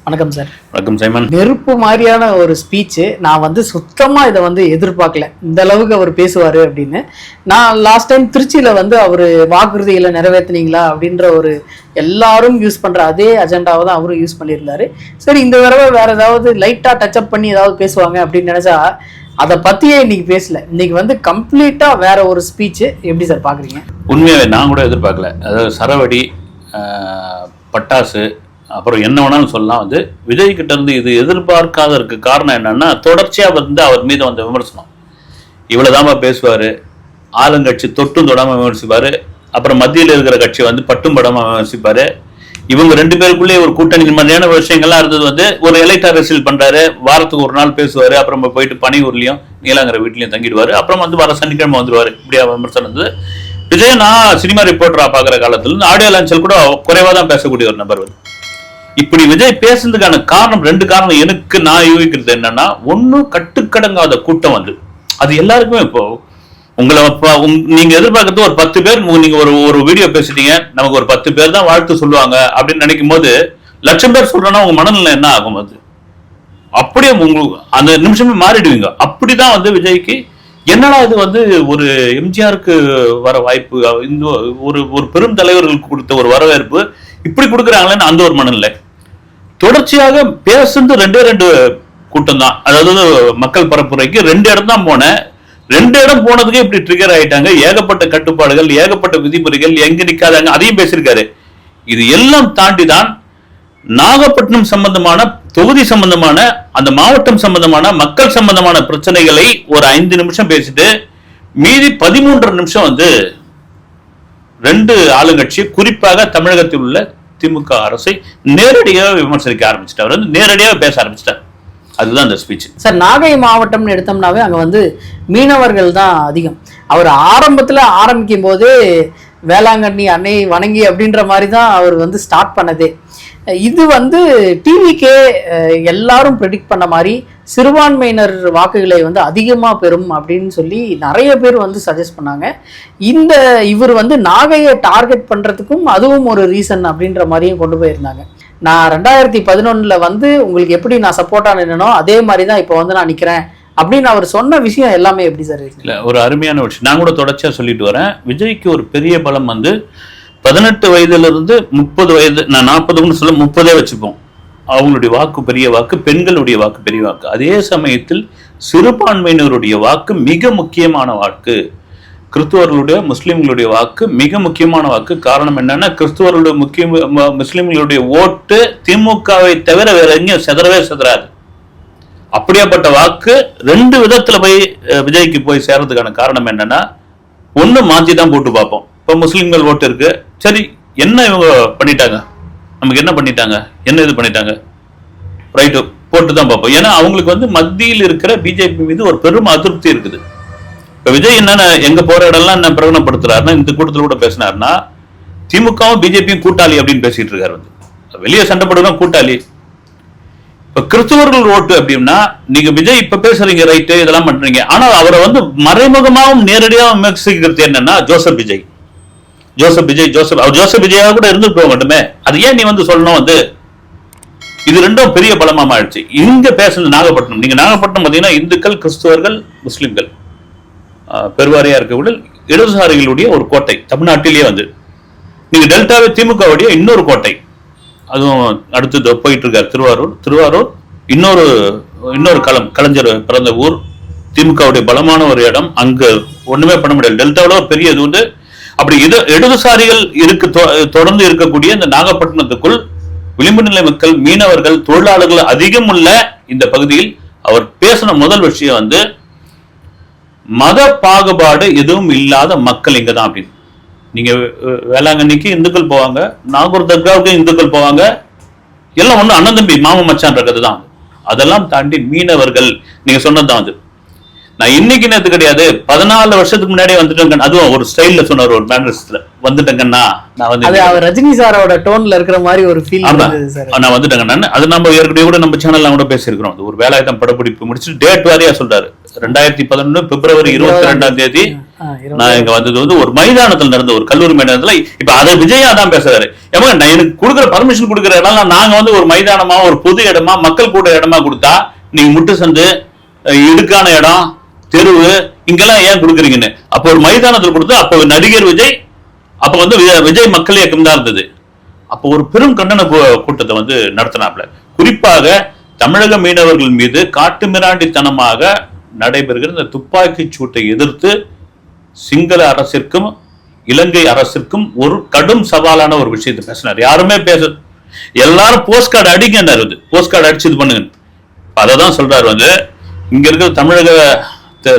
வணக்கம் சார். வணக்கம் சைமன். நெருப்பு மாதிரியான ஒரு ஸ்பீச். நான் சுத்தமா இதை எதிர்பார்க்கல, இந்த அளவுக்கு அவர் பேசுவாரு அப்படின்னு. நான் லாஸ்ட் டைம் திருச்சியில அவர் வாக்குறுதிகளை நிறைவேற்றினீங்களா அப்படின்ற ஒரு எல்லாரும் யூஸ் பண்ற அதே அஜெண்டாவை தான் அவரும் யூஸ் பண்ணியிருந்தாரு. சரி, இந்த தடவை வேற ஏதாவது லைட்டா டச்சப் பண்ணி ஏதாவது பேசுவாங்க அப்படின்னு நினைச்சா அதை பத்தியே இன்னைக்கு பேசல. இன்னைக்கு கம்ப்ளீட்டா வேற ஒரு ஸ்பீச். எப்படி சார் பாக்குறீங்க? உண்மையாவே நான் கூட எதிர்பார்க்கல. அதாவது சரவடி, பட்டாசு, அப்புறம் என்ன வேணாலும் சொல்லலாம். விஜய் கிட்ட இருந்து இது எதிர்பார்க்காததுக்கு காரணம் என்னன்னா, தொடர்ச்சியா அவர் மீது வந்த விமர்சனம். இவ்வளவுதான்மா பேசுவாரு, ஆளுங்கட்சி தொட்டும் தொடாம விமர்சிப்பாரு, அப்புறம் மத்தியில் இருக்கிற கட்சி பட்டும் படாம விமர்சிப்பாரு. இவங்க ரெண்டு பேருக்குள்ளே ஒரு கூட்டணி மாதிரியான விஷயங்கள்லாம் இருந்தது. ஒரு எலைட் அரசியல் பண்றாரு, வாரத்துக்கு ஒரு நாள் பேசுவாரு, அப்புறம் போயிட்டு பனையூர்லயும் நீலாங்கிற வீட்லயும் தங்கிடுவாரு, அப்புறம் வர சனிக்கிழமை வந்துருவாரு. இப்படியா விமர்சனம் இருந்தது. விஜய் நான் சினிமா ரிப்போர்ட்டரா பாக்குற காலத்துல இருந்து ஆடியோ லான்ச்சில் கூட குறைவா தான் பேசக்கூடிய ஒரு நபர். இப்படி விஜய் பேசுறதுக்கான காரணம் ரெண்டு காரணம் எனக்கு நான் யூகிக்கிறது என்னன்னா, ஒண்ணு கட்டுக்கடங்காத கூட்டம் அது எல்லாருக்குமே. இப்போ உங்களை நீங்க எதிர்பார்க்கறது ஒரு 10 பேர், நீங்க ஒரு வீடியோ பேசிட்டீங்க, நமக்கு ஒரு 10 பேர் தான் வாழ்த்து சொல்லுவாங்க அப்படின்னு நினைக்கும் போது, லட்சம் பேர் சொல்றேன்னா உங்க மனநிலை என்ன ஆகும்? அப்படியே உங்களுக்கு அந்த நிமிஷமே மாறிடுவீங்க. அப்படிதான் விஜய்க்கு என்னடா இது ஒரு எம்ஜிஆருக்கு வர வாய்ப்பு, இந்த ஒரு பெரும் தலைவர்களுக்கு கொடுத்த ஒரு வரவேற்பு இப்படி கொடுக்குறாங்களேன்னு அந்த ஒரு மனநிலை. தொடர்ச்சியாக பேசுறது ரெண்டு கூட்டம் தான். அதாவது மக்கள் பரப்புரைக்கு 2 இடம் தான் போனேன். 2 இடம் போனதுக்கு இப்படி ட்ரிகர் ஆயிட்டாங்க. ஏகப்பட்ட கட்டுப்பாடுகள், ஏகப்பட்ட விதிமுறைகள், எங்க நிக்காதாங்க அதையும் பேசியிருக்காரு. இது எல்லாம் தாண்டி தான் நாகப்பட்டினம் சம்பந்தமான, தொகுதி சம்பந்தமான, அந்த மாவட்டம் சம்பந்தமான, மக்கள் சம்பந்தமான பிரச்சனைகளை ஒரு 5 நிமிஷம் பேசிட்டு மீதி 13 நிமிஷம் 2 ஆளுங்கட்சி, குறிப்பாக தமிழகத்தில் உள்ள திமுக அரசை நேரடியாக விமர்சிக்க ஆரம்பிச்சிட்டார். நேரடியாக பேச ஆரம்பிச்சிட்டார். அதுதான் அந்த ஸ்பீச். சார், நாகை மாவட்டம்னு எடுத்தோம்னாவே அங்க மீனவர்கள் தான் அதிகம். அவர் ஆரம்பத்துல ஆரம்பிக்கும் போதே வேளாங்கண்ணி அன்னை வணங்கி அப்படின்ற மாதிரி தான் அவர் ஸ்டார்ட் பண்ணதே. இது டிவிக்கே எல்லாரும் ப்ரெடிக்ட் பண்ண மாதிரி சிறுபான்மையினர் வாக்குகளை அதிகமாக பெறும் அப்படின்னு சொல்லி நிறைய பேர் சஜஸ்ட் பண்ணாங்க. இவர் நாகையை டார்கெட் பண்ணுறதுக்கும் அதுவும் ஒரு ரீசன் அப்படின்ற மாதிரியும் கொண்டு போயிருந்தாங்க. நான் 2011 உங்களுக்கு எப்படி நான் சப்போர்ட்டாக நின்னனோ அதே மாதிரி தான் இப்போ நான் நிற்கிறேன் அப்படின்னு அவர் சொன்ன விஷயம் எல்லாமே எப்படி சார்? இல்லை, ஒரு அருமையான விஷயம். நான் கூட தொடர்ச்சியாக சொல்லிட்டு வரேன். விஜய்க்கு ஒரு பெரிய பலம் 18 வயதிலிருந்து 30 வயது, நான் 40 சொல்ல 30 வச்சுப்போம். அவங்களுடைய வாக்கு பெரிய வாக்கு, பெண்களுடைய வாக்கு பெரிய வாக்கு. அதே சமயத்தில் சிறுபான்மையினருடைய வாக்கு மிக முக்கியமான வாக்கு. கிறிஸ்துவர்களுடைய, முஸ்லிம்களுடைய வாக்கு மிக முக்கியமான வாக்கு. காரணம் என்னன்னா, கிறிஸ்துவர்களுடைய முஸ்லிம்களுடைய ஓட்டு திமுகவை தவிர வேற எங்கேயும் செதறவே செதறாது. அப்படியாப்பட்ட வாக்கு 2 விதத்துல போய் விஜய்க்கு போய் சேர்றதுக்கான காரணம் என்னன்னா, ஒண்ணு மாத்தி தான் போட்டு பார்ப்போம். இப்ப முஸ்லிம்கள் ஓட்டு இருக்கு, சரி என்ன இவங்க பண்ணிட்டாங்க, நமக்கு என்ன பண்ணிட்டாங்க, என்ன இது பண்ணிட்டாங்க, ரைட்டு போட்டு தான் பார்ப்போம். ஏன்னா அவங்களுக்கு மத்தியில் இருக்கிற பிஜேபி மீது ஒரு பெரும் அதிருப்தி இருக்குது. இப்ப விஜய் என்னன்னா, எங்க போற இடம்லாம் என்ன பிரகடனப்படுத்துறாருன்னா, இந்த கூட்டத்தில் கூட பேசினாருன்னா திமுகவும் பிஜேபியும் கூட்டாளி அப்படின்னு பேசிட்டு இருக்காரு. வெளியே சண்டை போடுறோம் கூட்டாளி. இப்ப கிறிஸ்துவர்கள் ஓட்டு அப்படின்னா, நீங்க விஜய் இப்ப பேசுறீங்க, ரைட்டு, இதெல்லாம் பண்றீங்க. ஆனா அவரை மறைமுகமாகவும் நேரடியாகவும் விமர்சிக்கிறது என்னன்னா ஜோசப் விஜய். அவர் ஜோசப் விஜயா கூட இருந்துட்டு மட்டுமே. அது ஏன் நீ சொல்லணும்? இது ரெண்டும் பெரிய பலமா ஆயிடுச்சு. இங்க பேசுறது நாகப்பட்டினம். நீங்க நாகப்பட்டினம் பாத்தீங்கன்னா இந்துக்கள், கிறிஸ்துவர்கள், முஸ்லிம்கள் பெருவாரியா இருக்கக்கூடிய இடதுசாரிகளுடைய ஒரு கோட்டை. தமிழ்நாட்டிலேயே நீங்க டெல்டாவே திமுகவுடைய இன்னொரு கோட்டை, அதுவும் அடுத்து போயிட்டு இருக்காரு திருவாரூர் இன்னொரு கலைஞர் பிறந்த ஊர், திமுகவுடைய பலமான ஒரு இடம். அங்க ஒண்ணுமே பண்ண முடியாது. டெல்டாவில ஒரு பெரிய இது அப்படி இடதுசாரிகள் தொடர்ந்து இருக்கக்கூடிய இந்த நாகப்பட்டினத்துக்குள் விளிம்பு நிலை மக்கள், மீனவர்கள், தொழிலாளர்கள் அதிகம் உள்ள இந்த பகுதியில் அவர் பேசின முதல் விஷயம் மத பாகுபாடு எதுவும் இல்லாத மக்கள் இங்கதான் அப்படின்னு. நீங்க வேளாங்கண்ணிக்கு இந்துக்கள் போவாங்க, நாகூர் தர்காவுக்கு இந்துக்கள் போவாங்க, எல்லாம் ஒண்ணு அண்ணன் தம்பி மாமன் மச்சான்றது தான். அதெல்லாம் தாண்டி மீனவர்கள், நீங்க சொன்னதுதான் நான் இன்னைக்கு நேரத்து கிடையாது, 14 வருஷத்துக்கு முன்னாடியே வந்துட்டேங்க. அதுவும் ஒரு ஸ்டைல்ல சொன்னார், ஒரு மேனரிசத்துல வந்துட்டேங்கன்னா நான் வந்து அது அவர் ரஜினி சாரோட டோன்ல இருக்கிற மாதிரி ஒரு ஃபீல் இருந்தது சார். நான் வந்துட்டேங்க. நான் அது நம்ம ஏற்கனவே கூட நம்ம சேனல்ல கூட பேசியிருக்கிறோம். ஒரு வேலாயுதம் படப்பிடிப்பு முடிச்சு டேட் வாரியா சொல்றாரு. 2011 பிப்ரவரி 22 நான் இங்க வந்தது வந்து ஒரு மைதானத்தில் நடந்த ஒரு கல்லூரி மைதானத்துல. இப்ப அதை விஜயா தான் பேசுறாரு. ஏமா நான் எனக்கு கொடுக்குற பர்மிஷன் கொடுக்குற இடம் நாங்க வந்து ஒரு மைதானமா ஒரு பொது இடமா மக்கள் கூட இடமா கொடுத்தா நீங்க முட்டு சந்து இடுக்கான இடம் தெருவு இங்கெல்லாம் ஏன் கொடுக்குறீங்கன்னு அப்போ ஒரு மைதானத்தில் கொடுத்து அப்போ நடிகர் விஜய் அப்ப வந்து விஜய் மக்கள் இயக்கம் தான் இருந்தது. அப்போ ஒரு பெரும் கண்டன கூட்டத்தை வந்து நடத்தினாப்ல. குறிப்பாக தமிழக மீனவர்கள் மீது காட்டுமிராண்டித்தனமாக நடைபெறுகிற இந்த துப்பாக்கி சூட்டை எதிர்த்து சிங்கள அரசிற்கும் இலங்கை அரசிற்கும் ஒரு கடும் சவாலான ஒரு விஷயத்தை பேசினார். யாருமே எல்லாரும் போஸ்ட் கார்டு அடிங்க, போஸ்ட் கார்டு அடிச்சு இது பண்ணுங்க. அதை தான் சொல்றாரு வந்து இங்க இருக்கிற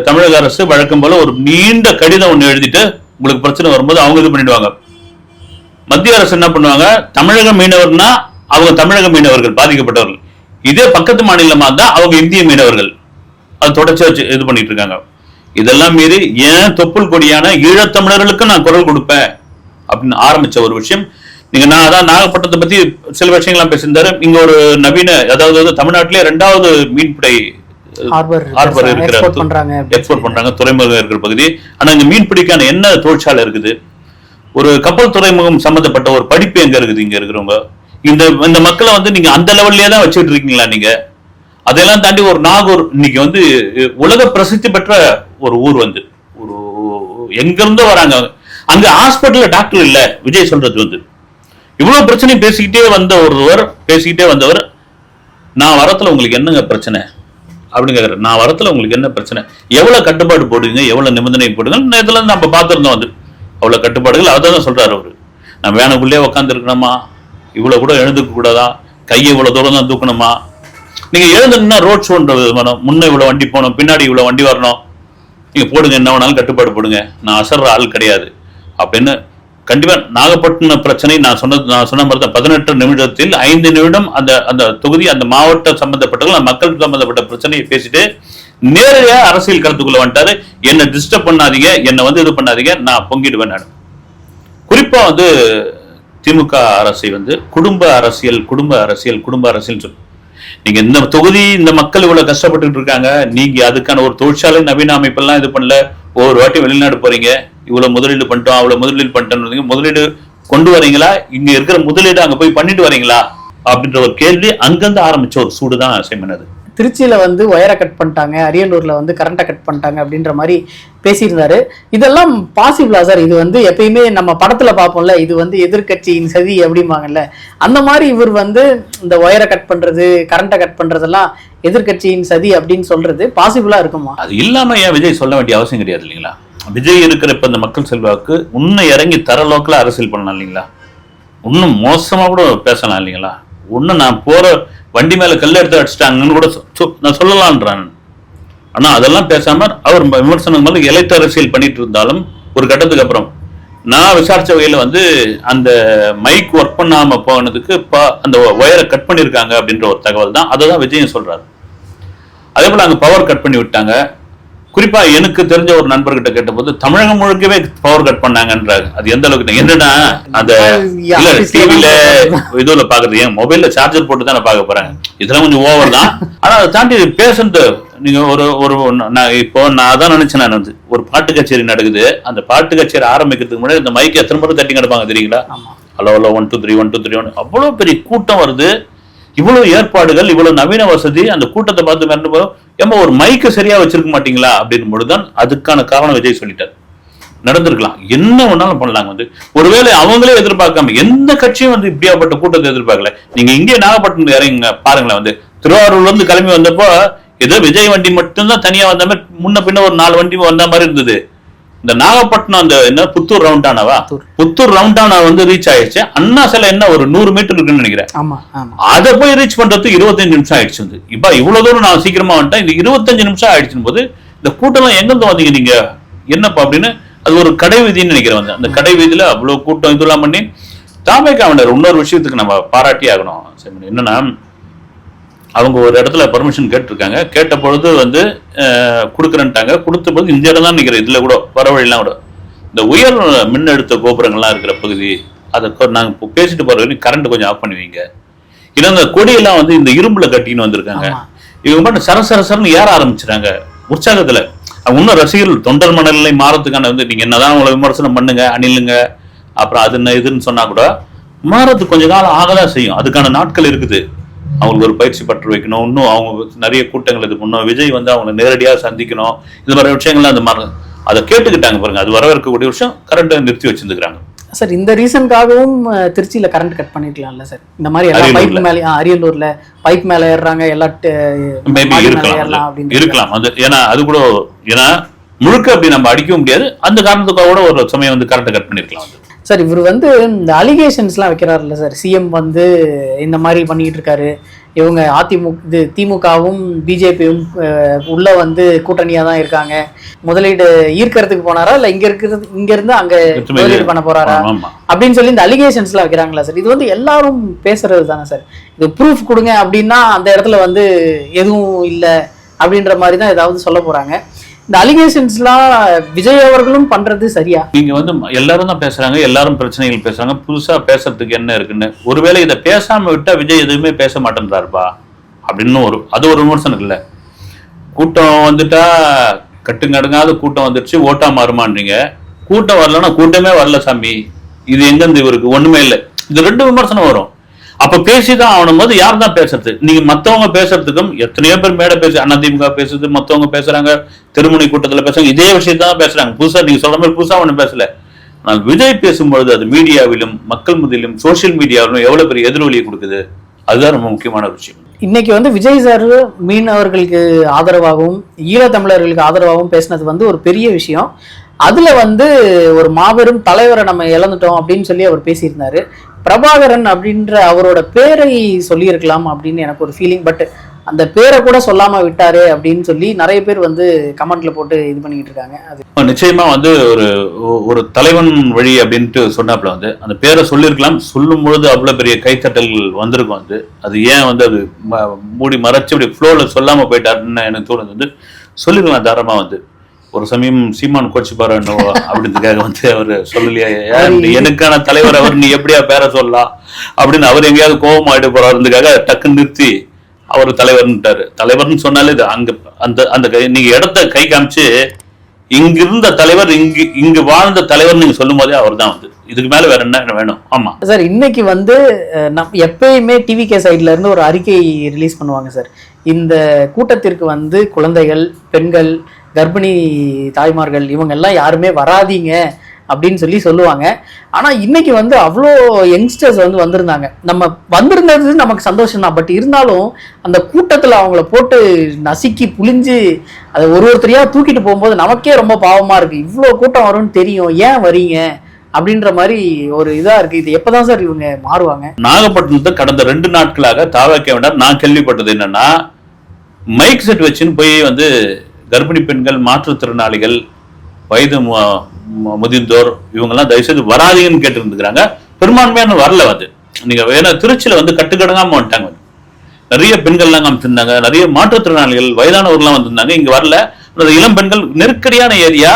தமிழக அரசு வழக்கம் போல ஒரு நீண்ட கடிதம் ஒண்ணு எழுதிட்டு உங்களுக்கு பிரச்சனை வரும்போது அவங்க இது பண்ணிடுவாங்க. மத்திய அரசு என்ன பண்ணுவாங்க, தமிழக மீனவர்னா அவங்க தமிழக மீனவர்கள் பாதிக்கப்பட்டவர்கள், இதே பக்கத்து மாநிலமா தான் அவங்க இந்திய மீனவர்கள். அது தொடர்ச்சி வச்சு இது பண்ணிட்டு இருக்காங்க. இதெல்லாம் மீறி ஏன் தொப்புள் கொடியான ஈழத்தமிழர்களுக்கு நான் குரல் கொடுப்பேன் அப்படின்னு ஆரம்பிச்ச ஒரு விஷயம். நீங்க நான் அதான் நாகப்பட்டினத்தை பத்தி சில விஷயங்கள்லாம் பேசியிருந்தாரு. இங்க ஒரு நவீன, அதாவது தமிழ்நாட்டிலே 2வது மீன்பிடி ஹார்பர் இருக்கிற எக்ஸ்போர்ட் பண்றாங்க, துறைமுகம் இருக்கிற பகுதி. ஆனா இங்க மீன்பிடிக்கான என்ன தொழிற்சாலை இருக்குது, ஒரு கப்பல் துறைமுகம் சம்பந்தப்பட்ட ஒரு படிப்பு எங்க இருக்குது இங்க இருக்கிறவங்க? இந்த மக்களை வந்து நீங்க அந்த லெவல்லயே தான் வச்சுட்டு இருக்கீங்களா நீங்க? அதெல்லாம் தாண்டி ஒரு நாகூர் இன்னைக்கு வந்து உலக பிரசித்தி பெற்ற ஒரு ஊர் வந்து ஒரு எங்க இருந்தோ வராங்க. அங்க ஹாஸ்பிட்டல்ல டாக்டர் இல்ல. விஜய் சொல்றது வந்து இவ்வளவு பிரச்சனை பேசிக்கிட்டே வந்தவர் நான் வரத்துல உங்களுக்கு என்னங்க பிரச்சனை அப்படின்னு கேட்கறேன். நான் வரத்துல உங்களுக்கு என்ன பிரச்சனை, எவ்வளவு கட்டுப்பாடு போடுவீங்க, எவ்வளவு நிபந்தனை போடுங்க, இதெல்லாம் நம்ம பார்த்துருந்தோம். வந்து அவ்வளவு கட்டுப்பாடுகள் அதான் சொல்றாரு அவரு. நான் வேனுக்குள்ளே உட்காந்து இருக்கணுமா, இவ்வளவு கூட எழுந்துக்க கூடாதா, கையை இவ்வளவு தூரம் தான் தூக்கணுமா, நீங்க எழுதுனா ரோட் ஷோன்றது வேணும், முன்ன இவ்வளவு வண்டி போகணும், பின்னாடி இவ்வளவு வண்டி வரணும், நீங்க போடுங்க, என்ன வேணாலும் கட்டுப்பாடு போடுங்க, நான் அசர்ற ஆள் கிடையாது அப்படின்னு. கண்டிப்பா நாகப்பட்டினம் பிரச்சனை நான் சொன்ன மாதிரி தான் 18 நிமிடத்தில் 5 நிமிடம் அந்த தொகுதி அந்த மாவட்ட சம்பந்தப்பட்டவர்கள் மக்கள் சம்பந்தப்பட்ட பிரச்சனையை பேசிட்டு நேரடியா அரசியல் கருத்துக்குள்ள வந்துட்டாரு. என்ன டிஸ்டர்ப் பண்ணாதீங்க, என்ன வந்து இது பண்ணாதீங்க, நான் பொங்கிடுவேன். நான் குறிப்பா வந்து திமுக அரசை வந்து குடும்ப அரசியல் சொல்லு. நீங்க இந்த தொகுதி இந்த மக்கள் இவ்வளவு கஷ்டப்பட்டு இருக்காங்க, நீங்க அதுக்கான ஒரு தொழிற்சாலை நவீன அமைப்பெல்லாம் இது பண்ணல, ஒவ்வொரு வாட்டி வெளிநாடு போறீங்க, இவ்வளவு முதலீடு பண்ணிட்டோம் அவ்வளவு முதலீடு பண்ணிட்டோம், முதலீடு கொண்டு வரீங்களா, இங்க இருக்கிற முதலீடு அங்க போய் பண்ணிட்டு வரீங்களா அப்படின்ற ஒரு கேள்வி அங்கிருந்து ஆரம்பிச்ச ஒரு சூடுதான் செய்மனது. திருச்சியில வந்து ஒயரை கட் பண்ணிட்டாங்க, அரியலூர்ல வந்து கரண்ட்டை கட் பண்ணிட்டாங்க அப்படின்ற மாதிரி பேசியிருந்தாரு. இதெல்லாம் பாசிபிளா சார்? இது வந்து எப்பயுமே நம்ம படத்துல பார்ப்போம்ல, இது வந்து எதிர்கட்சியின் சதி அப்படிம்பாங்கல்ல, அந்த மாதிரி இவர் வந்து இந்த ஒயரை கட் பண்றது கரண்ட்டை கட் பண்றதெல்லாம் எதிர்கட்சியின் சதி அப்படின்னு சொல்றது பாசிபிளா இருக்குமா? அது இல்லாம ஏன் விஜய் சொல்ல வேண்டிய அவசியம் கிடையாது இல்லைங்களா? விஜய் இருக்கிற இப்ப இந்த மக்கள் செல்வாக்கு இன்னும் இறங்கி தர லோக்கலா அரசியல் பண்ணலாம் இல்லைங்களா? இன்னும் மோசமா கூட பேசலாம் இல்லைங்களா? ஒன்னும் நான் போற வண்டி மேல கல்ல எடுத்து அடிச்சிட்டாங்கன்னு கூட நான் சொல்லலான்றான். ஆனா அதெல்லாம் பேசாம அவர் விமர்சனம் வந்து இலைத்த அரசியல் பண்ணிட்டு இருந்தாலும் ஒரு கட்டத்துக்கு அப்புறம் நான் விசாரிச்ச வகையில வந்து அந்த மைக் ஒர்க் பண்ணாம போனதுக்கு அந்த ஒயரை கட் பண்ணிருக்காங்க அப்படின்ற ஒரு தகவல் தான். அதை தான் விஜயம் சொல்றாரு. அதே போல அங்க பவர் கட் பண்ணி விட்டாங்க. குறிப்பா எனக்கு தெரிஞ்ச ஒரு நண்பர்கிட்ட கேட்டபோது தமிழகம் முழுக்கவே பவர் கட் பண்ணாங்கன்றாங்க. அது எந்த அளவுக்கு என்னன்னா அந்த டிவில இதுல பாக்குறது, ஏன் மொபைல்ல சார்ஜர் போட்டு தான் பாக்க போறாங்க, இதெல்லாம் கொஞ்சம் ஓவர் தான். ஆனா அதை தாண்டி பேசுறது நீங்க ஒரு இப்போ நான் அதான் நினைச்சேன். நான் வந்து ஒரு பாட்டு கச்சேரி நடக்குது, அந்த பாட்டு கச்சேரி ஆரம்பிக்கிறதுக்கு முன்னாடி இந்த மைக்கு எத்தனை முறை தட்டி கிடப்பாங்க தெரியுங்களா? ஹலோ 1 2 3 1 2 3 1 அவ்வளவு பெரிய கூட்டம் வருது, இவ்வளவு ஏற்பாடுகள், இவ்வளவு நவீன வசதி. அந்த கூட்டத்தை பார்த்து மிரண்டு ஏமா ஒரு மைக்கு சரியா வச்சிருக்க மாட்டீங்களா அப்படின்னு பொழுதுதான் அதுக்கான காரணம் விஜய் சொல்லிட்டார். நடந்திருக்கலாம், என்ன ஒன்னாலும் பண்ணலாங்க. வந்து ஒருவேளை அவங்களே எதிர்பார்க்காம எந்த கட்சியும் வந்து இப்படியாப்பட்ட கூட்டத்தை எதிர்பார்க்கல. நீங்க இங்கே நாகப்பட்டினம் இறங்க பாருங்களேன், வந்து திருவாரூர்ல இருந்து கிளம்பி வந்தப்போ ஏதோ விஜய் வண்டி மட்டும்தான் தனியா வந்த மாதிரி, முன்ன பின்ன ஒரு 4 வண்டி வந்த மாதிரி இருந்தது. இந்த நாகப்பட்டினம் அந்த என்ன புத்தூர் ரவுண்டானாவா, புத்தூர் ரவுண்டானா வந்து ரீச் ஆயிடுச்சு. அண்ணா சிலை என்ன ஒரு 100 மீட்டர் இருக்குன்னு நினைக்கிறேன். அதை போய் ரீச் பண்றதுக்கு 25 நிமிஷம் ஆயிடுச்சு. வந்து இப்ப இவ்வளவு தூரம் நான் சீக்கிரமா வந்துட்டேன், இந்த 25 நிமிஷம் ஆயிடுச்சுன்னு போது இந்த கூட்டம் எங்கிருந்து வந்தீங்க நீங்க என்னப்பா அப்படின்னு. அது ஒரு கடை வீதின்னு நினைக்கிறேன். வந்து அந்த கடை வீதியில அவ்வளவு கூட்டம் இதெல்லாம் பண்ணி தாமேக்காவினர் இன்னொரு விஷயத்துக்கு நம்ம பாராட்டி ஆகணும். என்னன்னா அவங்க ஒரு இடத்துல பர்மிஷன் கேட்டிருக்காங்க, கேட்ட பொழுது வந்து கொடுக்குறேன்ட்டாங்க. கொடுத்த போது இந்த இடம் தான் நினைக்கிறேன், இதுல கூட வர வழியெல்லாம் கூட இந்த உயர் மின்னழுத்த கோபுரங்கள்லாம் இருக்கிற பகுதி அதை நாங்க பேசிட்டு போற வரைக்கும் கரண்ட் கொஞ்சம் ஆஃப் பண்ணுவீங்க. ஏன்னா அந்த கொடியெல்லாம் வந்து இந்த இரும்புல கட்டின்னு வந்திருக்காங்க. இவங்க மட்டும் சரசரன்னு ஏற ஆரம்பிச்சுறாங்க உற்சாகத்துல. இன்னும் ரசிகர்கள் தொண்டர் மனநிலை மாறத்துக்கான வந்து நீங்க என்னதான் உங்களை விமர்சனம் பண்ணுங்க, அணிலுங்க, அப்புறம் அது என்ன இதுன்னு சொன்னா கூட மாறத்துக்கு கொஞ்ச காலம் ஆகதான் செய்யும். அதுக்கான நாட்கள் இருக்குது. அவங்களுக்கு ஒரு பயிற்சி பற்று வைக்கணும், இன்னும் அவங்க நிறைய கூட்டங்கள் இது பண்ணணும், விஜய் வந்து அவங்களை நேரடியாக சந்திக்கணும், இது மாதிரி விஷயங்கள்லாம் அந்த மாதிரி அதை கேட்டுக்கிட்டாங்க பாருங்க. அது வரவேற்கக்கூடிய விஷயம். கரண்ட்டை நிறுத்தி வச்சிருந்துக்கிறாங்க சார். இந்த ரீசன்காகவும் திருச்சியில கரண்ட் கட் பண்ணிருக்கலாம்ல சார். இந்த மாதிரி எல்லாம் பைப் மேலே, அரியலூர்ல பைப் மேல ஏறுறாங்க, இருக்கலாம் அது. ஏன்னா அது கூட ஏன்னா முழுக்க அப்படி நம்ம அடிக்கவும் முடியாது. அந்த காரணத்துக்காக கூட ஒரு சமயம் வந்து கரண்ட்டை கட் பண்ணிருக்கலாம் சார். இவர் வந்து இந்த அலிகேஷன்ஸ்லாம் வைக்கிறாருல்ல சார், சிஎம் வந்து இந்த மாதிரி பண்ணிட்டு இருக்காரு, இவங்க திமுகவும் பிஜேபியும் உள்ள வந்து கூட்டணியா தான் இருக்காங்க, முதலீடு ஈர்க்கறதுக்கு போனாரா இல்ல இங்க இருந்து அங்க முதலீடு பண்ண போறாரா அப்படின்னு சொல்லி இந்த அலிகேஷன்ஸ்லாம் வைக்கிறாங்களா சார். இது வந்து எல்லாரும் பேசுறது தானே சார். இது ப்ரூஃப் கொடுங்க அப்படின்னா அந்த இடத்துல வந்து எதுவும் இல்லை அப்படின்ற மாதிரி தான் ஏதாவது சொல்ல போறாங்க. இந்த அலிகேஷன்ஸ்லாம் விஜய் அவர்களும் பண்றது சரியா? நீங்க வந்து எல்லாரும் தான் பேசுறாங்க, எல்லாரும் பிரச்சனைகள் பேசுறாங்க, புதுசா பேசுறதுக்கு என்ன இருக்குன்னு. ஒருவேளை இதை பேசாம விட்டா விஜய் எதுவுமே பேச மாட்டேன்றாருப்பா அப்படின்னு அது ஒரு விமர்சனம் இல்லை. கூட்டம் வந்துட்டா கட்டுங்கடுங்காத கூட்டம் வந்துடுச்சு, ஓட்டா மாறுமான்றீங்க. கூட்டம் வரலன்னா கூட்டமே வரல சாமி, இது எங்கிருந்து இவருக்கு ஒண்ணுமே இல்லை, இது ரெண்டு விமர்சனம் வரும். அப்ப பேசிதான் ஆகணும் போது யார் தான் பேசுறது? நீங்க மத்தவங்க பேசுறதுக்கும் எத்தனையோ பேர் மேடை பேசு, அதிமுக பேசுது, மத்தவங்க பேசுறாங்க, திருமணி கூட்டத்துல பேசுறாங்க, இதே விஷயத்தான் பேசுறாங்க. புதுசா நீங்க சொல்ற மாதிரி புதுசா ஒண்ணு பேசல. ஆனால் விஜய் பேசும்பொழுது அது மீடியாவிலும் மக்கள் மத்தியிலும் சோசியல் மீடியாவிலும் எவ்வளவு பெரிய எதிரொலியை கொடுக்குது. அதுதான் ரொம்ப முக்கியமான விஷயம். இன்னைக்கு வந்து விஜய் சார் மீனவர்களுக்கு ஆதரவாகவும் ஈழத்தமிழர்களுக்கு ஆதரவாகவும் பேசினது வந்து ஒரு பெரிய விஷயம். அதுல வந்து ஒரு மாபெரும் தலைவரை நம்ம இழந்துட்டோம் அப்படின்னு சொல்லி அவர் பேசியிருந்தாரு. பிரபாகரன் அப்படின்ற அவரோட பேரை சொல்லியிருக்கலாம் அப்படின்னு எனக்கு ஒரு ஃபீலிங். பட் அந்த பேரை கூட சொல்லாம விட்டாரு அப்படின்னு சொல்லி நிறைய பேர் வந்து கமெண்ட்ல போட்டு இது பண்ணிக்கிட்டு இருக்காங்க. அது நிச்சயமா வந்து ஒரு தலைவன் வழி அப்படின்ட்டு சொன்னாப்புல வந்து அந்த பேரை சொல்லியிருக்கலாம். சொல்லும் பொழுது அவ்வளவு பெரிய கைத்தட்டல்கள் வந்திருக்கும். வந்து அது ஏன் வந்து அது மூடி மறைச்சு அப்படி ஃப்ளோல சொல்லாம போயிட்டாருன்னு எனக்கு தோணுது. வந்து சொல்லிருக்கலாம் தாராளமா. வந்து ஒரு சமயம் சீமான் கோச்சு பாரு அப்படின்றதுக்காக வந்து அவர் சொல்லலையா, எனக்கான தலைவர் அவர், நீ எப்படியா பேர சொல்லலாம் அப்படின்னு அவர் எங்கேயாவது கோபம் ஆயிட்டு போறாருக்காக டக்குன்னு நிறுத்தி அவர் தலைவர்ன்ட்டாரு. தலைவர்னு சொன்னாலே இது அங்க அந்த அந்த நீங்க இடத்த கை காமிச்சு இங்கிருந்த தலைவர் இங்கு வாழ்ந்த தலைவர் நீங்க சொல்லும் போதே அவர் தான். வந்து இதுக்கு மேல வேற என்ன வேணும்? ஆமா சார். இன்னைக்கு வந்து எப்பயுமே டிவிகே சைட்ல இருந்து ஒரு அறிக்கை ரிலீஸ் பண்ணுவாங்க சார். இந்த கூட்டத்திற்கு வந்து குழந்தைகள், பெண்கள், கர்ப்பிணி தாய்மார்கள் இவங்க எல்லாம் யாருமே வராதீங்க அப்படின்னு சொல்லி சொல்லுவாங்க. ஆனா இன்னைக்கு வந்து அவ்வளோ யங்ஸ்டர்ஸ் வந்து வந்திருந்தாங்க. நம்ம வந்திருந்தது நமக்கு சந்தோஷம் தான். பட் இருந்தாலும் அந்த கூட்டத்துல அவங்கள போட்டு நசுக்கி புளிஞ்சு அதை ஒருத்தரையா தூக்கிட்டு போகும்போது நமக்கே ரொம்ப பாவமா இருக்கு. இவ்வளோ கூட்டம் வரும்னு தெரியும், ஏன் வரீங்க அப்படின்ற மாதிரி ஒரு இதா இருக்கு. இது எப்பதான் சார் இவங்க மாறுவாங்க? நாகப்பட்டினத்தை கடந்த 2 நாட்களாக தாவக்க வேண்டாம். நான் கேள்விப்பட்டது என்னன்னா, மைக் செட் வச்சுன்னு போய் வந்து கர்ப்பிணி பெண்கள், மாற்றுத்திறனாளிகள், வயது முதிர்ந்தோர் இவங்கெல்லாம் தயவுசெய்து வராதீங்கன்னு கேட்டு இருந்துக்கிறாங்க. பெரும்பான்மையான வரல. வந்து நீங்க வேணா திருச்சியில வந்து கட்டுக்கடங்காம வந்துட்டாங்க. நிறைய பெண்கள்லாம் காமிச்சிருந்தாங்க, நிறைய மாற்றுத்திறனாளிகள், வயதானவர்கள்லாம் வந்திருந்தாங்க. இங்க வரல. இளம் பெண்கள் நெருக்கடியான ஏரியா.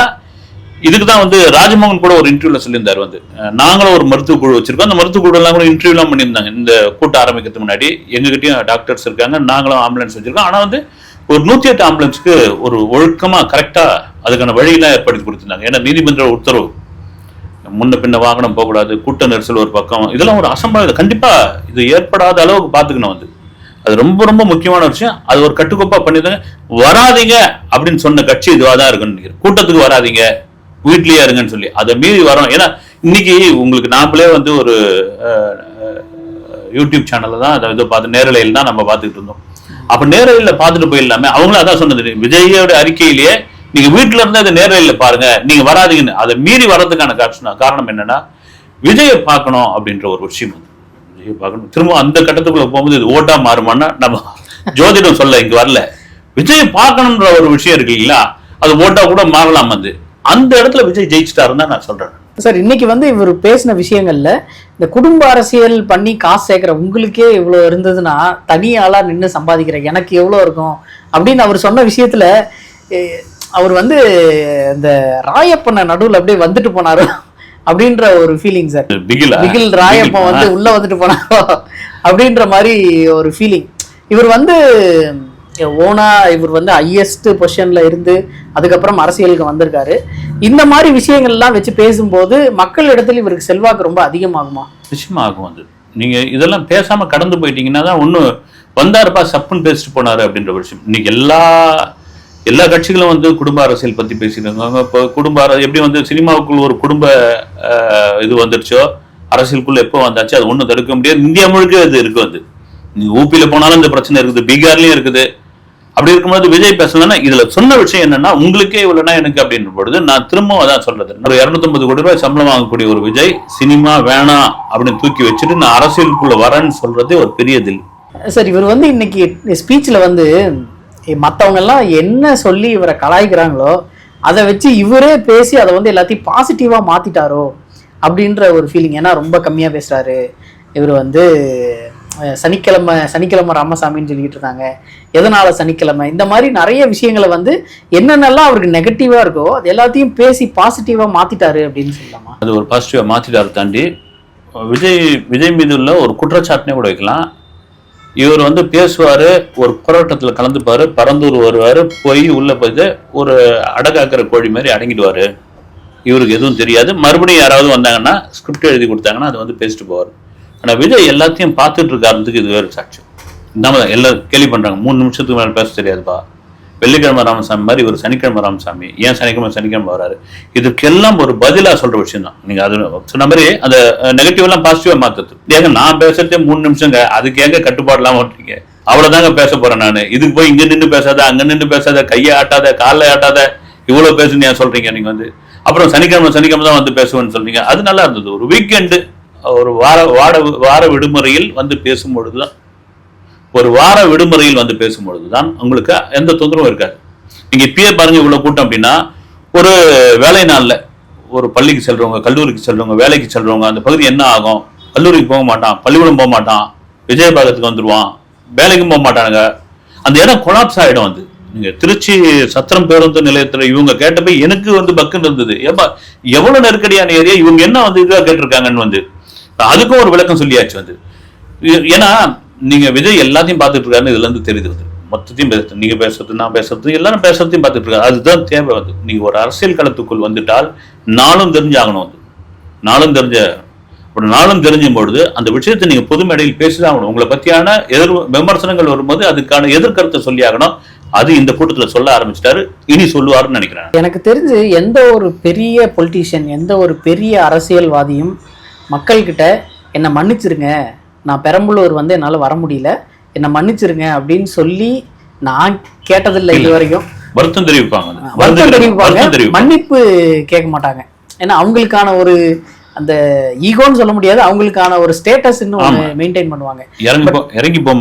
இதுக்குதான் வந்து ராஜ்மோகன் கூட ஒரு இன்டர்வியூல சொல்லியிருந்தாரு. வந்து நாங்களும் ஒரு மருத்துவ குழு வச்சிருக்கோம், அந்த மருத்துவ குழு எல்லாம் கூட இன்டர்வியூ எல்லாம் பண்ணியிருந்தாங்க. இந்த கூட்டம் ஆரம்பிக்கிறதுக்கு முன்னாடி எங்ககிட்டயும் டாக்டர்ஸ் இருக்காங்க, நாங்களும் ஆம்புலன்ஸ் வச்சிருக்கோம். ஆனா வந்து ஒரு 108 ஆம்புலன்ஸ்க்கு ஒரு ஒழுக்கமா கரெக்டா அதுக்கான வழியெல்லாம் ஏற்படுத்தி கொடுத்துருந்தாங்க. ஏன்னா நீதிமன்ற உத்தரவு, முன்ன பின்ன வாகனம் போகக்கூடாது, கூட்ட நெரிசல் ஒரு பக்கம், இதெல்லாம் ஒரு அசம்பாவிதம். கண்டிப்பா இது ஏற்படாத அளவுக்கு பாத்துக்கணும். வந்து அது ரொம்ப ரொம்ப முக்கியமான விஷயம். அது ஒரு கட்டுக்கோப்பா பண்ணிருந்தாங்க. வராதிங்க அப்படின்னு சொன்ன கட்சி இதுவாதான் இருக்குன்னு நினைக்கிறேன். கூட்டத்துக்கு வராதிங்க, வீட்லயே இருங்கன்னு சொல்லி அதை மீறி வரோம். ஏன்னா இன்னைக்கு உங்களுக்கு நாமளே வந்து ஒரு யூடியூப் சேனல்ல தான் அதை பார்த்து நேரலையில் தான் நம்ம பார்த்துக்கிட்டு இருந்தோம். அப்ப நேரலையில பார்த்துட்டு போயிடலாமே. அவங்களும் அதான் சொன்னது, விஜயோட அறிக்கையிலேயே நீங்க வீட்டுல இருந்தா அதை நேரலையில பாருங்க, நீங்க வராதிங்கன்னு. அதை மீறி வர்றதுக்கான காரணம் என்னன்னா, விஜயை பார்க்கணும் அப்படின்ற ஒரு விஷயம். விஜயை பார்க்கணும். திரும்ப அந்த கட்டத்துக்குள்ள போகும்போது இது ஓட்டா மாறுமான்னா நம்ம ஜோதிடம் சொல்ல இங்க வரல. விஜயை பார்க்கணும்ன்ற ஒரு விஷயம் இருக்கு இல்லைங்களா, அது ஓட்டா கூட மாறலாம். வந்து அந்த இடத்துல விஜய் ஜெயிச்சிட்டாருன்னு தான் நான் சொல்றேன் சார். இன்னைக்கு வந்து இவர் பேசின விஷயங்கள்ல இந்த குடும்ப அரசியல் பண்ணி காசு சேர்க்கிற உங்களுக்கே இவ்வளோ இருந்ததுன்னா தனியாளா நின்று சம்பாதிக்கிற எனக்கு எவ்வளோ இருக்கும் அப்படின்னு அவர் சொன்ன விஷயத்துல அவர் வந்து இந்த ராயப்பண்ண நடுவில் அப்படியே வந்துட்டு போனாரோ அப்படின்ற ஒரு ஃபீலிங் சார். பிகில் ராயப்ப வந்து உள்ள வந்துட்டு போனாரோ அப்படின்ற மாதிரி ஒரு ஃபீலிங். இவர் வந்து ஓனா இவர் வந்து ஹையஸ்ட் பொசிஷன்ல இருந்து அதுக்கப்புறம் அரசியலுக்கு வந்திருக்காரு. இந்த மாதிரி விஷயங்கள்லாம் வச்சு பேசும்போது மக்கள் இடத்துல இவருக்கு செல்வாக்கு ரொம்ப அதிகமாகுமா? நிச்சயமா ஆகும். அது நீங்க இதெல்லாம் பேசாம கடந்து போயிட்டீங்கன்னா தான் ஒண்ணு வந்தாருப்பா சப்புன்னு பேசிட்டு போனாரு அப்படின்ற விஷயம். இன்னைக்கு எல்லா கட்சிகளும் வந்து குடும்ப அரசியல் பத்தி பேசியிருக்காங்க. இப்போ எப்படி வந்து சினிமாவுக்குள்ள ஒரு குடும்ப இது வந்துருச்சோ அரசியலுக்குள்ள எப்போ வந்தாச்சு அது ஒன்றும் தடுக்க முடியாது. இந்தியா முழுக்க இது இருக்கு. வந்து நீங்க ஊபியில போனாலும் இந்த பிரச்சனை இருக்குது, பீகார்லயும் இருக்குது. அப்படி இருக்கும்போது விஜய் பேசலன்னா இதுல சொன்ன விஷயம் என்னன்னா உங்களுக்கே இவ்வளவுனா எனக்கு அப்படின்ற பொழுது நான் திரும்பவும் அதான் சொல்றது. ஒரு 250 கோடி ரூபாய் சம்பளம் வாங்கக்கூடிய ஒரு விஜய் சினிமா வேணாம் அப்படின்னு தூக்கி வச்சுட்டு நான் அரசியலுக்குள்ள வரேன்னு சொல்றதே ஒரு பெரிய தில் சார். இவர் வந்து இன்னைக்கு ஸ்பீச்ல வந்து மற்றவங்க எல்லாம் என்ன சொல்லி இவரை கலாய்க்கிறாங்களோ அதை வச்சு இவரே பேசி அதை வந்து எல்லாத்தையும் பாசிட்டிவா மாத்திட்டாரோ அப்படின்ற ஒரு ஃபீலிங். ஏன்னா ரொம்ப கம்மியா பேசுறாரு இவர் வந்து. சனிக்கிழமை ராமசாமின்னு சொல்லிட்டு இருந்தாங்க. எதனால சனிக்கிழமை? இந்த மாதிரி நிறைய விஷயங்களை வந்து என்னென்னலாம் அவருக்கு நெகட்டிவா இருக்கோ அது எல்லாத்தையும் பேசி பாசிட்டிவா மாத்திட்டாரு அப்படின்னு சொல்லலாமா? அது ஒரு பாசிட்டிவா மாத்திட்டாரு தாண்டி விஜய் மீது உள்ள ஒரு குற்றச்சாட்டுனே கூட வைக்கலாம். இவர் வந்து பேசுவாரு, ஒரு போராட்டத்துல கலந்துப்பாரு, பரந்தூர் வருவாரு, போய் உள்ள போயிட்டு ஒரு அடகாக்கிற கோழி மாதிரி அடங்கிடுவாரு. இவருக்கு எதுவும் தெரியாது. மறுபடியும் யாராவது வந்தாங்கன்னா ஸ்கிரிப்ட் எழுதி கொடுத்தாங்கன்னா அதை வந்து பேசிட்டு போவார். ஆனா விஜய் எல்லாத்தையும் பார்த்துட்டு இருக்காருன்றதுக்கு இது வேறு சாட்சி. நம்ம எல்லாரும் கேள்வி பண்றாங்க 3 நிமிஷத்துக்கு மேல பேச தெரியாதுப்பா. வெள்ளிக்கிழமை ராமசாமி மாதிரி ஒரு சனிக்கிழமை ராமசாமி ஏன் சனிக்கிழமை வராரு? இதுக்கெல்லாம் ஒரு பதிலா சொல்ற விஷயம் தான். நீங்க அது சொன்ன மாதிரி அந்த நெகட்டிவ் எல்லாம் பாசிட்டிவா மாத்துறது. ஏங்க நான் பேசுறதே 3 நிமிஷங்க, அதுக்கு ஏங்க கட்டுப்பாடுலாம் ஓட்டுறீங்க? அவ்வளவுதாங்க பேச போறேன் நான். இதுக்கு போய் இங்க நின்று பேசாத, அங்க நின்று பேசாத, கையை ஆட்டாத, காலில் ஆட்டாத, இவ்வளவு பேசுன்னு ஏன் சொல்றீங்க நீங்க வந்து? அப்புறம் சனிக்கிழமை தான் வந்து பேசுவேன்னு சொல்றீங்க. அது நல்லா இருந்தது. ஒரு வீக்கெண்டு ஒரு வார விடுமுறையில் வந்து பேசும்பொழுதுதான் உங்களுக்கு எந்த தொந்தரவும் இருக்காது. நீங்க இப்பயே பாருங்க இவ்வளவு கூட்டம் அப்படின்னா ஒரு வேலை நாள்ல ஒரு பள்ளிக்கு செல்றவங்க, கல்லூரிக்கு செல்றவங்க, வேலைக்கு செல்றவங்க அந்த பகுதி என்ன ஆகும்? கல்லூரிக்கு போக மாட்டான், பள்ளிக்கூடம் போக மாட்டான், விஜயபாகத்துக்கு வந்துருவான், வேலைக்கும் போக மாட்டானுங்க. அந்த இடம் கொலாப்ஸ் ஆயிடும். வந்து நீங்க திருச்சி சத்திரம் பேருந்து நிலையத்துல இவங்க கேட்டப்ப எனக்கு வந்து பக்குன்னு இருந்தது. எவ்வளவு நெருக்கடியான ஏரியா, இவங்க என்ன வந்து இதுவா கேட்டிருக்காங்கன்னு வந்து அதுக்கும் ஒரு விளக்கம் சொல்லியாச்சு. வந்து ஏன்னா நீங்க விஜய் எல்லாத்தையும் பார்த்துட்டு இருக்காருன்னு இதுல இருந்து தெரியுது. மொத்தத்தையும் பேசுறது, நீங்க பேசுறது, நான் பேசுறது, எல்லாரும் பேசுறதையும் பார்த்துட்டு இருக்காரு. அதுதான் தேவை. வந்து நீங்க ஒரு அரசியல் களத்துக்குள் வந்துட்டால் நாளும் தெரிஞ்சாகணும். வந்து நாளும் தெரிஞ்சும் பொழுது அந்த விஷயத்தை நீங்க பொது மேடையில் பேசிதான் ஆகணும். உங்களை பத்தியான விமர்சனங்கள் வரும்போது அதுக்கான எதிர்கருத்தை சொல்லி ஆகணும். அது இந்த கூட்டத்துல சொல்ல ஆரம்பிச்சிட்டாரு, இனி சொல்லுவாருன்னு நினைக்கிறேன். எனக்கு தெரிஞ்சு எந்த ஒரு பெரிய பொலிட்டீஷியன், எந்த ஒரு பெரிய அரசியல்வாதியும் மக்கள்கிட்ட என்னை மன்னிச்சிருங்க, நான் பெரம்பலூர் வந்து என்னால் வர முடியல, என்னை மன்னிச்சிருங்க அப்படின்னு சொல்லி நான் கேட்டதில்லை இது வரைக்கும். வருத்தம் தெரிவிப்பாங்க, மன்னிப்பு கேட்க மாட்டாங்க. ஏன்னா அவங்களுக்கான ஒரு அந்த ஈகோன்னு சொல்ல முடியாது, அவங்களுக்கான ஒரு ஸ்டேட்டஸ் இன்னும் மெயின்டைன் பண்ணுவாங்க. இறங்கி போக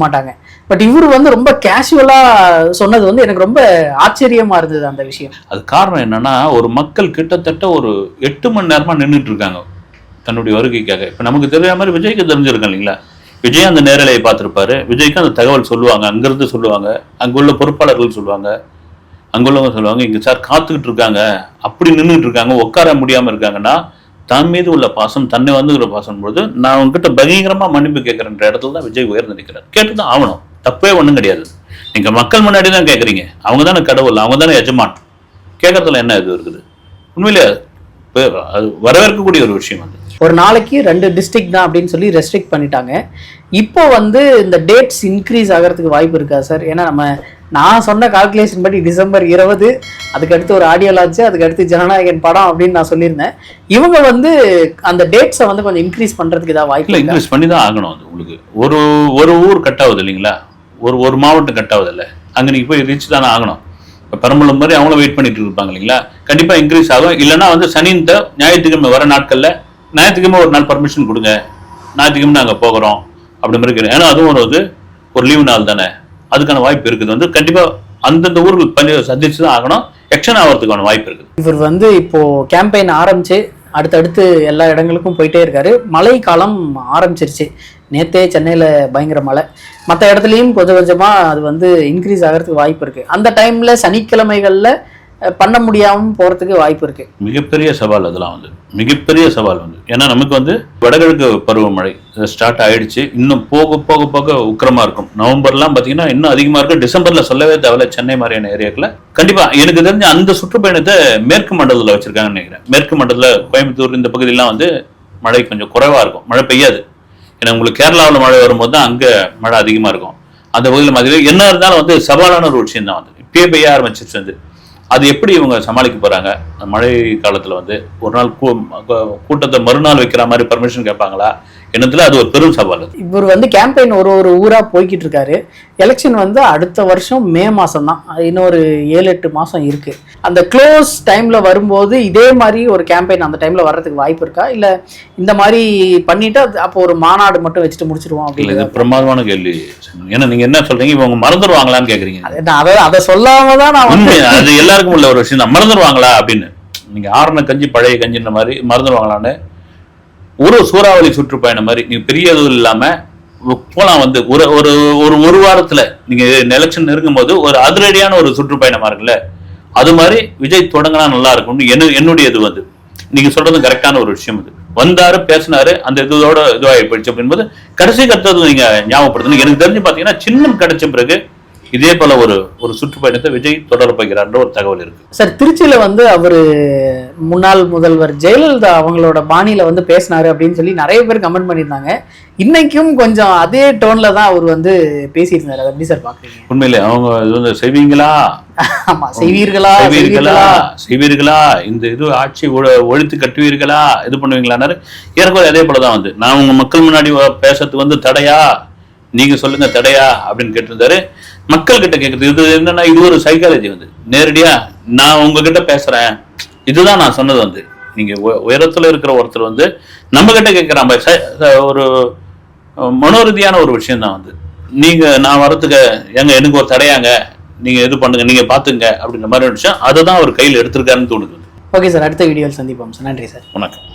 மாட்டாங்க. பட் இவரு வந்து ரொம்ப கேஷுவலா சொன்னது வந்து எனக்கு ரொம்ப ஆச்சரியமா இருந்தது அந்த விஷயம். அது காரணம் என்னன்னா ஒரு மக்கள் கிட்டத்தட்ட ஒரு 8 மணி நேரமா நின்றுட்டு இருக்காங்க தன்னுடைய வருகைக்காக. இப்ப நமக்கு தெரியாத மாதிரி விஜய்க்கு தெரிஞ்சிருக்கேன் இல்லைங்களா? விஜய் அந்த நேரலையை பார்த்திருப்பாரு, விஜய்க்கு அந்த தகவல் சொல்லுவாங்க, அங்கிருந்து சொல்லுவாங்க, அங்குள்ள பொறுப்பாளர்கள் சொல்லுவாங்க, அங்குள்ளவங்க சொல்லுவாங்க, இங்க சார் காத்துக்கிட்டு இருக்காங்க, அப்படி நின்றுட்டு இருக்காங்க, உட்கார முடியாம இருக்காங்கன்னா தன் மீது உள்ள பாசம், தன்னை வந்துங்கிற பாசம் பொழுது நான் உங்ககிட்ட பயங்கரமா மன்னிப்பு கேட்கறன்ற இடத்துல தான் விஜய் உயர்ந்து நிற்கிறார். கேட்டுதான் ஆகணும், தப்பே ஒண்ணும் கிடையாது. நீங்க மக்கள் முன்னாடி தான் கேட்கறீங்க, அவங்க தானே கடவுள், அவங்க தானே எஜமான். கேட்கறதுல என்ன இது இருக்குது? உண்மையிலே அது வரவேற்கக்கூடிய ஒரு விஷயம். அது ஒரு நாளைக்கு 2 டிஸ்ட்ரிக்ட் தான் அப்படின்னு சொல்லி ரெஸ்ட்ரிக்ட் பண்ணிட்டாங்க. இப்போ வந்து இந்த டேட்ஸ் இன்க்ரீஸ் ஆகிறதுக்கு வாய்ப்பு இருக்கா சார்? ஏன்னா நான் சொன்ன கால்குலேஷன் படி டிசம்பர் 20, அதுக்கடுத்து ஒரு ஆடியோ லான்ச்சு, அதுக்கடுத்து ஜனநாயகன் படம் அப்படின்னு நான் சொல்லியிருந்தேன். இவங்க வந்து அந்த டேட்ஸை வந்து கொஞ்சம் இன்க்ரீஸ் பண்றதுக்கு ஏதாவது வாய்ப்பு இல்லை? இன்க்ரீஸ் பண்ணி தான் ஆகணும். அது உங்களுக்கு ஒரு ஊர் கட் ஆகுது இல்லைங்களா, ஒரு மாவட்டம் கட் ஆகுது இல்லை, அங்கே நீங்கள் போய் ரீச் தானே ஆகணும். இப்போ பெரம்பலூர் மாதிரி அவங்களும் வெயிட் பண்ணிட்டு இருப்பாங்க இல்லைங்களா, கண்டிப்பாக இன்க்ரீஸ் ஆகும். இல்லைன்னா வந்து சனித்த ஞாயிற்றுக்கிழமை வர நாட்களில் ஞாயிற்றுக்கிழமை ஒரு நாள் பர்மிஷன் கொடுங்க, ஞாயிற்றுக்கிழமை நாங்கள் போகிறோம் அப்படி மாதிரி. ஏன்னா அதுவும் ஒரு லீவு நாள் தானே, அதுக்கான வாய்ப்பு இருக்குது. வந்து கண்டிப்பாக அந்தந்த ஊர்கள் பண்ணி சந்திச்சு தான் ஆகணும். எக்ஷன் ஆகிறதுக்கான வாய்ப்பு இருக்குது. இவர் வந்து இப்போ கேம்பெயின் ஆரம்பிச்சு அடுத்தடுத்து எல்லா இடங்களுக்கும் போயிட்டே இருக்காரு. மழை காலம் ஆரம்பிச்சிருச்சு. நேற்றே சென்னையில் பயங்கர மழை, மற்ற இடத்துலையும் கொஞ்சம் கொஞ்சமாக அது வந்து இன்க்ரீஸ் ஆகிறதுக்கு வாய்ப்பு இருக்குது. அந்த டைமில் சனிக்கிழமைகளில் பண்ண முடியாமல் போகிறதுக்கு வாய்ப்பு இருக்கு. மிகப்பெரிய சவால் அதெல்லாம் வந்து மிகப்பெரிய சவால் வந்து. ஏன்னா நமக்கு வந்து வடகிழக்கு பருவமழை ஸ்டார்ட் ஆயிடுச்சு. இன்னும் போக போக போக உக்கிரமா இருக்கும். நவம்பர்லாம் பார்த்தீங்கன்னா இன்னும் அதிகமாக இருக்கும். டிசம்பர்ல சொல்லவே தேவையில்ல. சென்னை மாதிரியான ஏரியாக்கள் கண்டிப்பா எனக்கு தெரிஞ்ச அந்த சுற்றுப்பயணத்தை மேற்கு மண்டலத்தில் வச்சிருக்காங்கன்னு நினைக்கிறேன். மேற்கு மண்டலத்தில் கோயம்புத்தூர் இந்த பகுதியெல்லாம் வந்து மழை கொஞ்சம் குறைவா இருக்கும். மழை பெய்யாது. ஏன்னா உங்களுக்கு கேரளாவில் மழை வரும்போது தான் அங்கே மழை அதிகமாக இருக்கும். அந்த பகுதியில் மாதிரி என்ன இருந்தாலும் வந்து சவாலான ஒரு விஷயம் தான் வந்து இப்பயே பெய்ய ஆரம்பிச்சிருச்சு வந்து. அது எப்படி இவங்க சமாளிக்க போறாங்க? மழை காலத்துல வந்து ஒரு நாள் கூட்டத்தை மறுநாள் வைக்கிற மாதிரி பர்மிஷன் கேட்பாங்களா என்னத்துல? அது ஒரு பெரும் சவால். இவர் வந்து கேம்பெயின் ஒரு ஊரா போய்கிட்டு இருக்காரு. எலெக்ஷன் வந்து அடுத்த வருஷம் மே மாசம் தான். இன்னொரு 7-8 மாசம் இருக்கு. அந்த க்ளோஸ் டைம்ல வரும்போது இதே மாதிரி ஒரு கேம்பெயின் அந்த டைம்ல வர்றதுக்கு வாய்ப்பு இருக்கா, இல்ல இந்த மாதிரி பண்ணிட்டு அப்போ ஒரு மாநாடு மட்டும் வச்சுட்டு முடிச்சிருவோம் அப்படின்னு? இது பிரமாதமான கேள்வி. ஏன்னா நீங்க என்ன சொல்றீங்க, இவங்க மறந்துடுவாங்களான்னு கேக்குறீங்க. அதை சொல்லாம தான் நான் வந்து அது எல்லாருக்கும் உள்ள ஒரு விஷயம் தான். மறந்துடுவாங்களா அப்படின்னு. நீங்க ஆரண கஞ்சி பழைய கஞ்சின்ற மாதிரி மறந்துடுவாங்களான்னு ஒரு சூறாவளி சுற்றுப்பயணம் மாதிரி நீங்க பெரிய இதுவும் இல்லாம போலாம் வந்து ஒரு வாரத்துல நீங்க எலெக்ஷன் இருக்கும் போது ஒரு அதிரடியான ஒரு சுற்றுப்பயணமா இருக்குல்ல, அது மாதிரி விஜய் தொடங்கினா நல்லா இருக்கும்னு என்னுடைய இது வந்து. நீங்க சொல்றது கரெக்டான ஒரு விஷயம். இது வந்தாரு பேசினாரு அந்த இதோட இதுவாகி போயிடுச்சு அப்படின்போது கடைசி கட்டது நீங்க ஞாபகப்படுத்தணும். எனக்கு தெரிஞ்சு பாத்தீங்கன்னா சின்னம் கிடைச்ச பிறகு இதே போல ஒரு சுற்றுப்பயணத்தை விஜய் தொடர போகிறார்ன்ற ஒரு தகவல் இருக்கு. சார், திருச்சியில வந்து அவரு முன்னாள் முதல்வர் ஜெயலலிதா அவங்களோட பாணியில வந்து பேசினாரு அப்படின்னு சொல்லி நிறைய பேர் கமெண்ட் பண்ணியிருந்தாங்க. இன்னைக்கும் கொஞ்சம் அதே டோன்ல தான் அவர் வந்து பேசியிருந்தாரு. அதை எப்படி சார் பாக்குறீங்க? உண்மையிலே அவங்க வந்து செய்வீங்களா, ஆமா செய்வீர்களா செய்வீர்களா, இந்த இது ஆட்சி ஒழித்து கட்டுவீர்களா, இது பண்ணுவீங்களான்னாரு. எனக்கு அதே போலதான் வந்து நான் உங்க மக்கள் முன்னாடி பேசுறதுக்கு வந்து தடையா, நீங்க சொல்லுங்க தடையா அப்படின்னு கேட்டிருந்தாரு. மக்கள் கிட்ட கேட்கறது இது என்னன்னா, இது ஒரு சைக்காலஜி வந்து. நேரடியா நான் உங்ககிட்ட பேசுறேன், இதுதான் நான் சொன்னது வந்து. நீங்க உயரத்துல இருக்கிற ஒருத்தர் வந்து நம்ம கிட்ட கேட்கிறான் ஒரு மனோரீதியான ஒரு விஷயம் தான் வந்து. நீங்க நான் வரத்துக்கு எனக்கு ஒரு தடையாங்க, நீங்க இது பண்ணுங்க, நீங்க பாத்துங்க அப்படின்ற மாதிரி ஒரு விஷயம். அதை தான் அவர் கையில் எடுத்திருக்காருன்னு தோணுது. ஓகே சார், அடுத்த வீடியோவில் சந்திப்போம் சார். நன்றி சார். வணக்கம்.